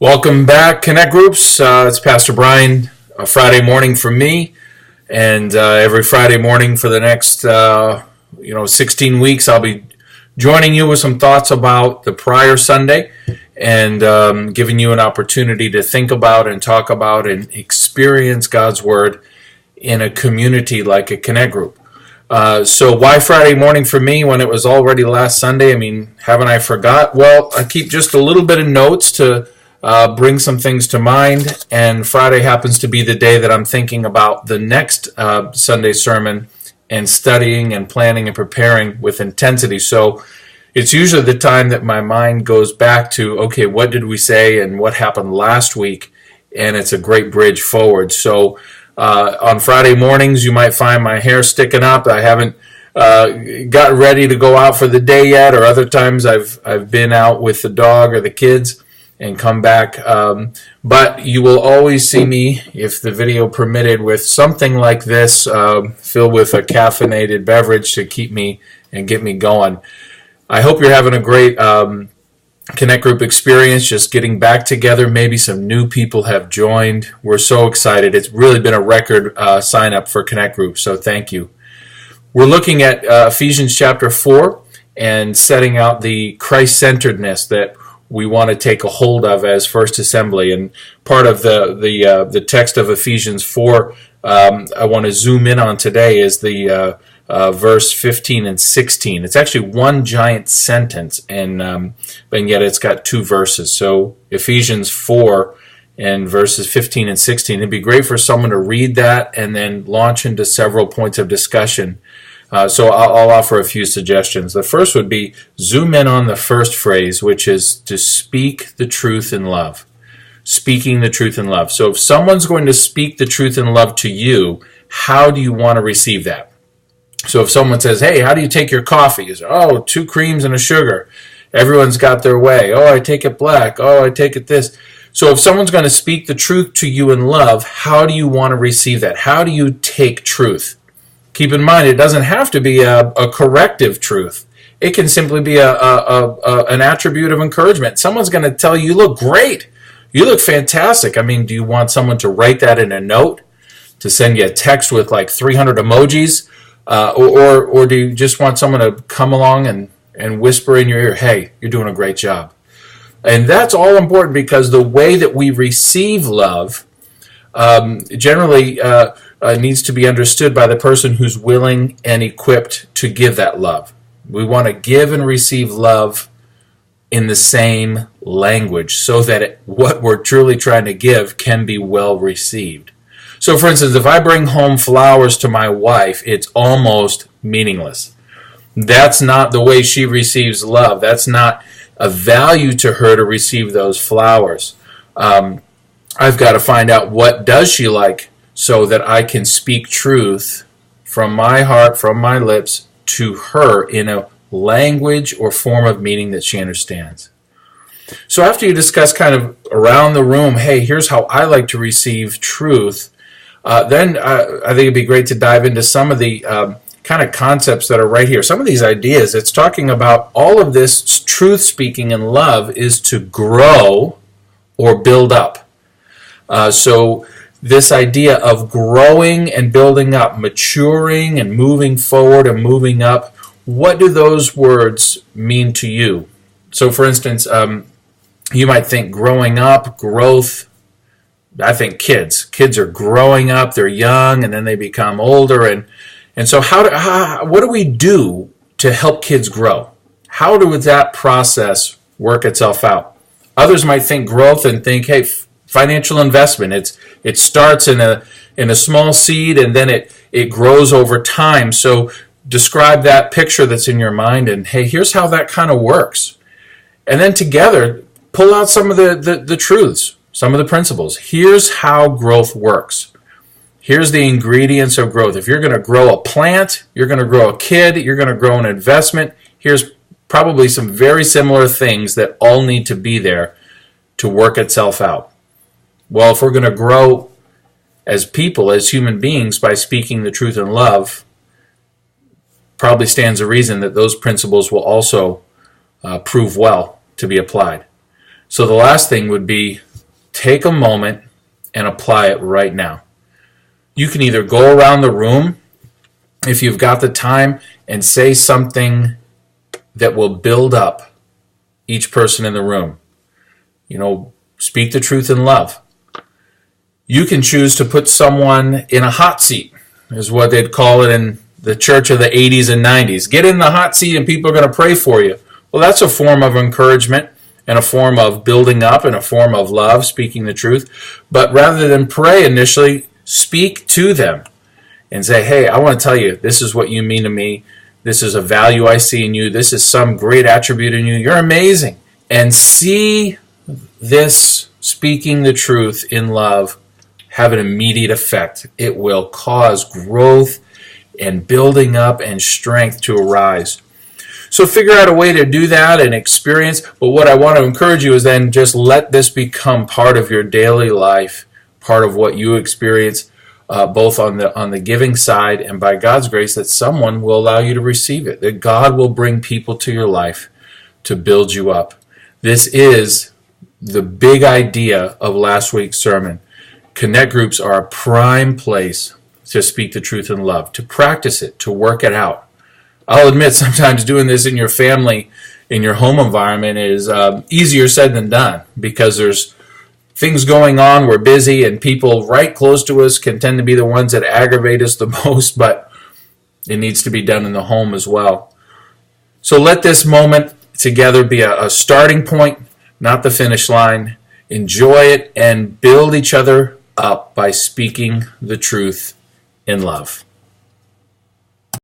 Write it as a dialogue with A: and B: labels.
A: Welcome back, Connect Groups. It's Pastor Brian, a Friday morning for me, and every Friday morning for the next 16 weeks, I'll be joining you with some thoughts about the prior Sunday and giving you an opportunity to think about and talk about and experience God's Word in a community like a Connect Group. So why Friday morning for me when it was already last Sunday? I mean, haven't I forgot? Well, I keep just a little bit of notes to bring some things to mind, and Friday happens to be the day that I'm thinking about the next Sunday sermon and studying and planning and preparing with intensity. So it's usually the time that my mind goes back to, okay, what did we say and what happened last week? And it's a great bridge forward. So on Friday mornings, you might find my hair sticking up. I haven't got ready to go out for the day yet, or other times I've been out with the dog or the kids and come back. But you will always see me, if the video permitted, with something like this, filled with a caffeinated beverage to keep me and get me going. I hope you're having a great Connect Group experience, just getting back together. Maybe some new people have joined. We're so excited. It's really been a record sign up for Connect Group, so thank you. We're looking at Ephesians chapter 4 and setting out the Christ-centeredness that we want to take a hold of as First Assembly. And part of the text of Ephesians 4 I want to zoom in on today is the verse 15 and 16. It's actually one giant sentence, and yet it's got two verses. So Ephesians 4 and verses 15 and 16. It'd be great for someone to read that and then launch into several points of discussion. So I'll offer a few suggestions. The first would be zoom in on the first phrase, which is to speak the truth in love. Speaking the truth in love. So if someone's going to speak the truth in love to you, how do you want to receive that? So if someone says, hey, how do you take your coffee? You say, 2 creams and a sugar. Everyone's got their way. I take it black. I take it this. So if someone's going to speak the truth to you in love, how do you want to receive that? How do you take truth? Keep in mind, it doesn't have to be a corrective truth. It can simply be an attribute of encouragement. Someone's going to tell you, you look great. You look fantastic. I mean, do you want someone to write that in a note, to send you a text with like 300 emojis? Or do you just want someone to come along and whisper in your ear, hey, you're doing a great job? And that's all important, because the way that we receive love generally needs to be understood by the person who's willing and equipped to give that love. We want to give and receive love in the same language so that what we're truly trying to give can be well received. So, for instance, if I bring home flowers to my wife, it's almost meaningless. That's not the way she receives love. That's not a value to her to receive those flowers. I've got to find out what does she like so that I can speak truth from my heart, from my lips, to her in a language or form of meaning that she understands. So after you discuss kind of around the room, hey, here's how I like to receive truth, then I think it'd be great to dive into some of the kind of concepts that are right here. Some of these ideas, it's talking about all of this truth speaking and love is to grow or build up. So this idea of growing and building up, maturing and moving forward and moving up, what do those words mean to you? So for instance, you might think growing up, growth. I think kids are growing up, they're young, and then they become older. And so what do we do to help kids grow? How does that process work itself out? Others might think growth and think, hey, financial investment. It starts in a small seed, and then it grows over time. So describe that picture that's in your mind, and hey, here's how that kind of works. And then together, pull out some of the truths, some of the principles. Here's how growth works. Here's the ingredients of growth. If you're going to grow a plant, you're going to grow a kid, you're going to grow an investment, here's probably some very similar things that all need to be there to work itself out. Well, if we're going to grow as people, as human beings, by speaking the truth in love, probably stands a reason that those principles will also prove well to be applied. So the last thing would be take a moment and apply it right now. You can either go around the room, if you've got the time, and say something that will build up each person in the room. Speak the truth in love. You can choose to put someone in a hot seat, is what they'd call it in the church of the 80s and 90s. Get in the hot seat and people are going to pray for you. Well, that's a form of encouragement and a form of building up and a form of love, speaking the truth. But rather than pray initially, speak to them and say, hey, I want to tell you, this is what you mean to me. This is a value I see in you. This is some great attribute in you. You're amazing. And see this speaking the truth in love have an immediate effect. It will cause growth and building up and strength to arise. So figure out a way to do that and experience. But what I want to encourage you is then just let this become part of your daily life, part of what you experience, both on the giving side and by God's grace, that someone will allow you to receive it, that God will bring people to your life to build you up. This is the big idea of last week's sermon. Connect groups are a prime place to speak the truth in love, to practice it, to work it out. I'll admit sometimes doing this in your family, in your home environment is easier said than done because there's things going on, we're busy, and people right close to us can tend to be the ones that aggravate us the most, but it needs to be done in the home as well. So let this moment together be a starting point, not the finish line. Enjoy it and build each other up by speaking the truth in love.